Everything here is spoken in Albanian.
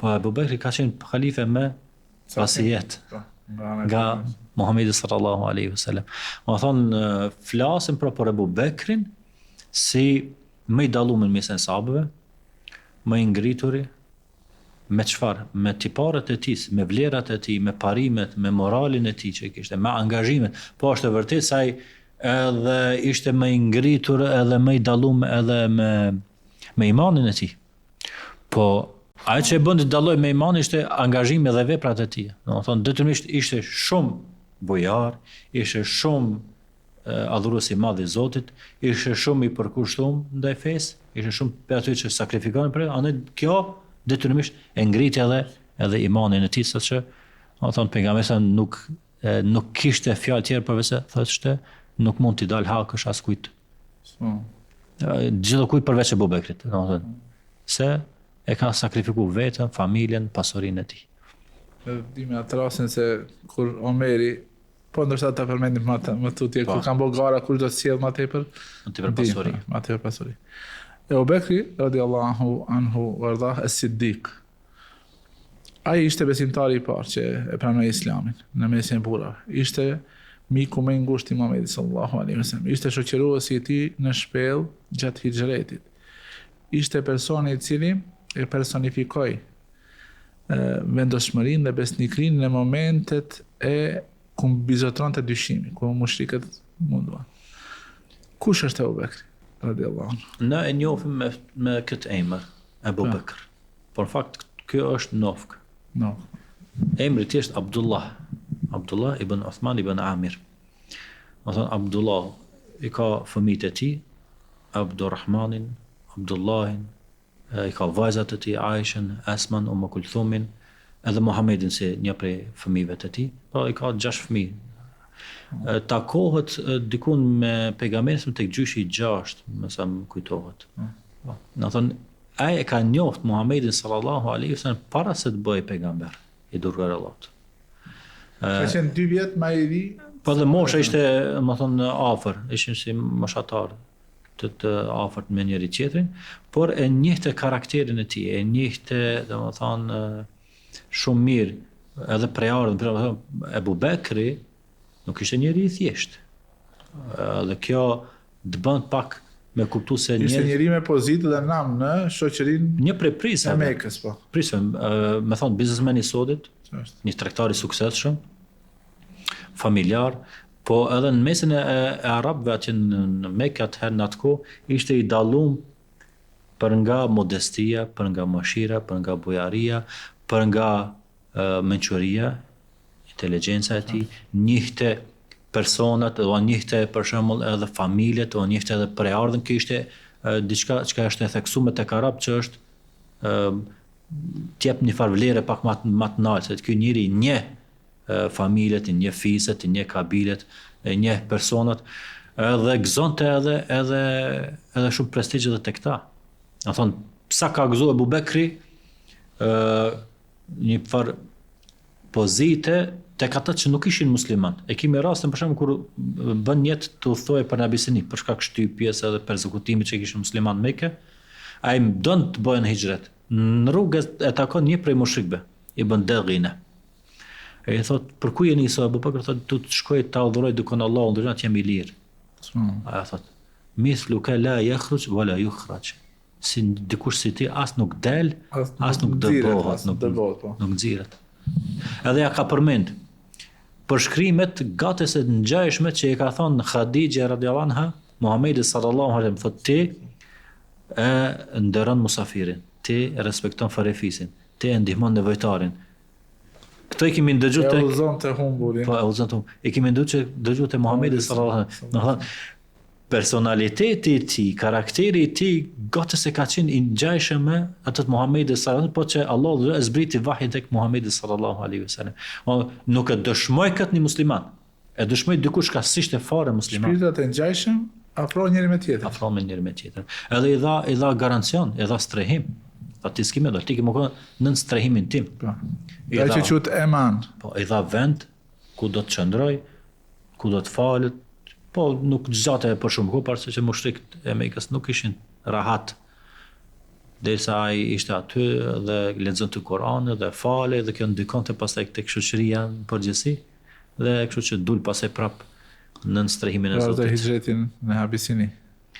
Po Abu Bekri ka qenë khalife me vasijet nga Muhamedi sallallahu alaihi wasallam. Ma thonë, flasim për Abu Bekrin si më i dalluar mes sahabëve, më i ngrituri, me çfarë? Me tiparet e tij, me vlerat e tij, me parimet, me moralin e tij që kishte, me angazhimet. Po është e vërtetë se ai edhe ishte më i ngritur edhe më i dalluar edhe me imanin e tij. Po ai që e bën të dalloj me imanin ishte angazhimi dhe veprat e tij. Domethënë detyrimisht ishte shumë bujar, ishte shumë adhurues i madh i Zotit, ishte shumë i përkushtuar ndaj fesë, ishte shumë për aty që sakrifikonin për, andaj kjo detyrimisht e ngriti edhe imanin e tij, saqë domethënë pejgamberi nuk kishte fjalë tjetër përveç se thoshte nuk mund t'i dal hakësh askujt. Gjithë kujt përveç Abu Bekrit, domethënë se e ka sakrifikuar vetën, familjen, pasurinë e tij. Dime atë rastin se kur Omeri, po ndërsa ta përmendim më tutje, kur kanë bërë gara kush do të sjell më tepër pasuri. Më tepër pasuri. Abu Bekri radiallahu anhu wardah as-Siddiq. Ai ishte besimtari i parë që e pranoi Islamin në mesin e burrave. Ishte miku më i ngushtë i Muhamedit sallallahu alaihi wasallam. Ishte shoqëruesi i tij në shpellë gjatë hijretit. Ishte personi i cili e personifikoi vendosmërinë dhe besnikrinë në momentet e ku bizotronte dyshimi, ku mushrikët munduan. Kush është Abu Bekri radiallahu anhu? Ne e njohim me këtë emër, Abu Bekr. Por në fakt kjo është nofk. Emri i tij është Abdullah ibn Uthman ibn Amir. Do thon Abdullah i ka fëmijët e tij, Abdurrahmanin, Abdullahin, i ka vajzat e tij, Aishën, Asman, Kulthumin, edhe Muhammedin si një prej fëmijëve të tij. Po i ka 6 fëmijë. Takohet dikun me pejgamberin tek gjyshi i 6, më sa më kujtohet. Do thon ai e ka njoft Muhammedin sallallahu alaihi wasallam para se të bëhej pejgamber i dërguar Allahut. Ka qenë 2 vjet më i ri. Po dhe mosha ishte, më thonë, afër, ishin si moshatar të afërt me njëri tjetrin, por e njihte karakterin e tij, e njihte, domethënë, shumë mirë, edhe prej ardhmë, Abu Bekri nuk ishte njeri i thjesht. Dhe kjo të bën pak me kuptu se ishte njeri me pozitë dhe nam në shoqërinë një prej prisave e Mekës, po. Prisave, me thonë biznesmen i sodit, një tregtar i suksesshëm, familjar, po edhe në mesin e arabëve atje në Mekë atëherë në atë kohë ishte i dalluar për nga modestia, për nga mëshira, për nga bujaria, për nga mençuria, inteligjenca e tij, njihte personat, do njihte për shembull edhe familjet, do njihte edhe preardhën, kjo ishte diçka që është e theksuar tek arab që është t'jep një farë vlere pak më të lartë, se ky njeri njeh familjet, njeh fiset, njeh kabilet, njeh personat, edhe gëzonte edhe shumë prestigj edhe tek ta. Do thon sa ka gëzuar Abu Bekri një farë pozite tek ata që nuk ishin musliman. E kemi rastin për shembull kur bën jetë të udhtojë për Abisini për shkak shtypjes edhe përzekutimit që kishin musliman në Mekë, ai don të bëjnë hijret. Në rrugë e takon një prej mushrikëve, i bën Daghina. E thot, për ku jeni sa Abu Bekr, thot, tu të shkoj ta udhëroj dikon Allahu, ndërsa të jam i lirë. Ai thot, mithlu ka la yakhruj wala yukhraj. Si dikush si ti as nuk del, as nuk dëbohet, nuk nxirret. Edhe ja ka përmend për shkrimet gates e ngjajshme që i ka thonë Khadija radhiyallahu anha, Muhamedi sallallahu alaihi wasallam, thot ti e ndëron musafirin, ti e respekton farefisin, ti e ndihmon nevojtarin. Këto i kemi ndëgjuar tek udhëzon të humburin. Po, udhëzon të humburin. I kemi ndëgjuar te Muhamedi sallallahu alaihi wasallam. Personaliteti i tij, karakteri i tij, gati se ka qenë i ngjajshëm me atë të Muhamedit sallallahu alaihi wasallam, po që Allah e zbriti vahjin tek Muhamedi sallallahu alaihi wasallam. Nuk e dëshmoi këtë një musliman. E dëshmoi dikush ka s'ishte fare musliman. Shpirtat e ngjajshëm afrohen njëri me tjetrin. Afrohen me njëri me tjetrin. Edhe i dha garancion, i dha strehim. Ti s'ke më do, ti ke më në strehimin tim. Po. Ai që quhet eman. Po, i dha vend ku do të qëndroj, ku do të falet. Po, nuk zgjate për shumë kohë, parë se që mushrikët e Mekës nuk ishin rahat derisa ai ishte aty dhe lexonte Kur'anin dhe falej dhe kjo ndikonte pastaj tek shoqëria në përgjithësi dhe kështu që dul pastaj prap në strehimin e Vazhdoi Zotit. hijretin në Abisini.